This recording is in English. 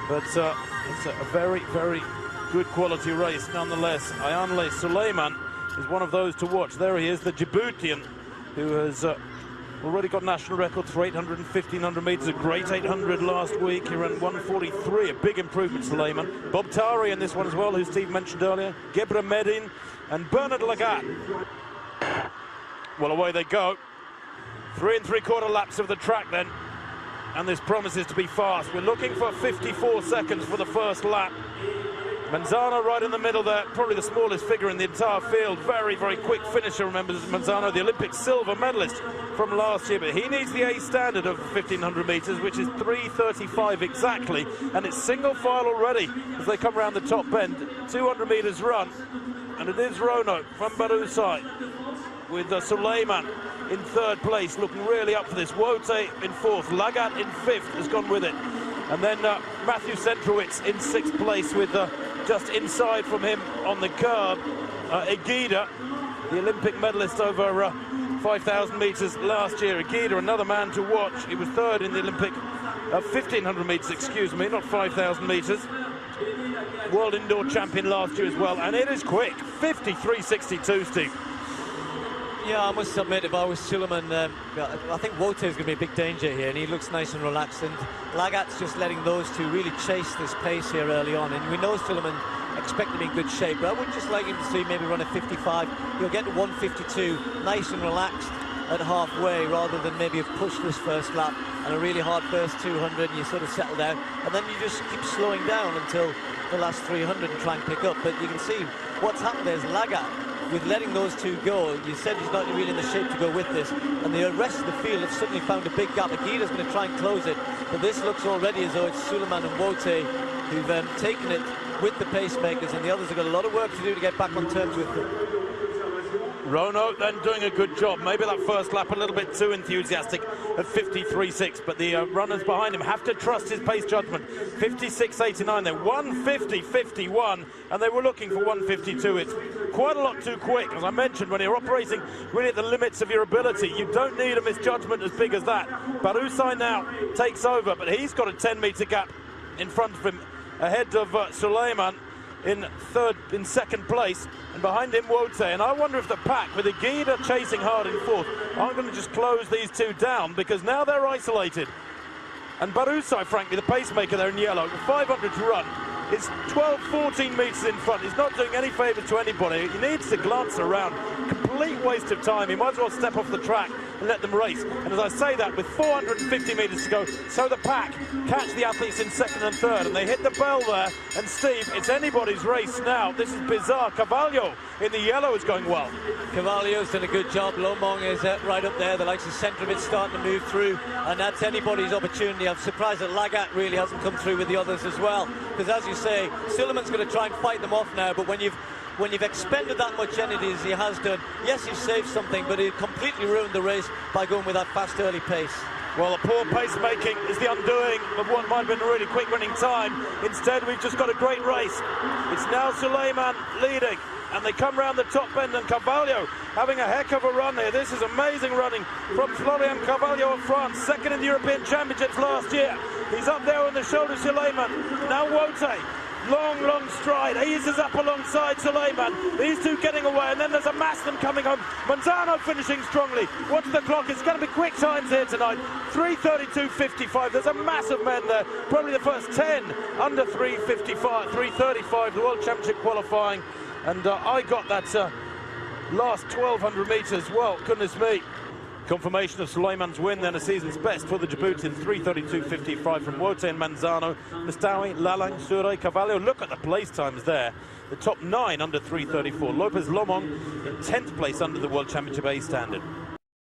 But it's a very, very good quality race nonetheless. Ayanleh Souleiman is one of those to watch. There he is, the Djiboutian, who has already got national records for 800 and 1500 metres, a great 800 last week. He ran 1:43, a big improvement, Souleiman. Bob Tari in this one as well, who Steve mentioned earlier. Gebre Medin and Bernard Lagat. Well, away they go. 3 3/4 laps of the track then, and this promises to be fast. We're looking for 54 seconds for the first lap. Manzano right in the middle there, probably the smallest figure in the entire field. Very, very quick finisher, remember Manzano, the Olympic silver medalist from last year, but he needs the A standard of 1500 metres, which is 3:35 exactly, and it's single file already as they come around the top bend. 200 metres run, and it is Rono from Barusai with Souleiman in third place, looking really up for this. Wote in fourth, Lagat in fifth has gone with it, and then Matthew Centrowitz in sixth place with just inside from him on the curb, Egida, the Olympic medalist over 5,000 metres last year. Egida, another man to watch. He was third in the Olympic 1,500 metres, excuse me, not 5,000 metres. World indoor champion last year as well, and it is quick. 53.62, Steve. Yeah, I must admit, if I was Souleiman, I think Wote is going to be a big danger here, and he looks nice and relaxed, and Lagat's just letting those two really chase this pace here early on, and we know Souleiman expect to be in good shape, but I would just like him to see maybe run a 55. He'll get to 1:52, nice and relaxed at halfway, rather than maybe have pushed this first lap and a really hard first 200, and you sort of settle down, and then you just keep slowing down until the last 300 and try and pick up. But you can see what's happened there is Lagat, with letting those two go, you said he's not really in the shape to go with this, and the rest of the field have suddenly found a big gap. Agida's going to try and close it, but this looks already as though it's Souleiman and Wote who've taken it with the pacemakers, and the others have got a lot of work to do to get back on terms with them. Rono then doing a good job. Maybe that first lap a little bit too enthusiastic at 53.6, but the runners behind him have to trust his pace judgment. 56.89, they're 1:50.51, and they were looking for 1:52. It's quite a lot too quick. As I mentioned, when you're operating really at the limits of your ability, you don't need a misjudgment as big as that. Barusai now takes over, but he's got a 10-metre gap in front of him, ahead of Souleiman in second place, and behind him Wote. And I wonder if the pack, with Egida chasing hard in fourth, are going to just close these two down, because now they're isolated. And Barusai, frankly, the pacemaker there in yellow, 500 to run, is 12-14 metres in front. He's not doing any favours to anybody. He needs to glance around. Complete waste of time. He might as well step off the track and let them race. And as I say that, with 450 metres to go, so the pack catch the athletes in second and third, and they hit the bell there. And Steve, it's anybody's race now. This is bizarre. Cavallo in the yellow is going well. Cavallo's done a good job. Lomong is right up there. The likes of Centrovic starting to move through, and that's anybody's opportunity. I'm surprised that Lagat really hasn't come through with the others as well, because as you say, Souleiman's going to try and fight them off now, but when you've expended that much energy as he has done, yes, he saved something, but he completely ruined the race by going with that fast early pace. Well, the poor pacemaking is the undoing of what might have been a really quick running time. Instead, we've just got a great race. It's now Souleiman leading, and they come round the top bend, and Cavallo having a heck of a run here. This is amazing running from Florian Cavallo of France, second in the European Championships last year. He's up there on the shoulder of Souleiman. Now Wote, long stride, eases up alongside Souleiman. These two getting away, and then there's a mass of them coming home. Manzano finishing strongly. What's the clock? It's going to be quick times here tonight. 3:32.55. There's a mass of men there. Probably the first 10 under 3:55, 3:35, the World Championship qualifying. And I got that last 1,200 metres. Well, goodness me. Confirmation of Souleiman's win, then a season's best for the Djiboutians. 3:32.55 from Wote and Manzano, Mustawi, Lalang, Sure, Cavallo. Look at the place times there. The top 9 under 3:34. Lopez Lomong in 10th place under the World Championship A standard.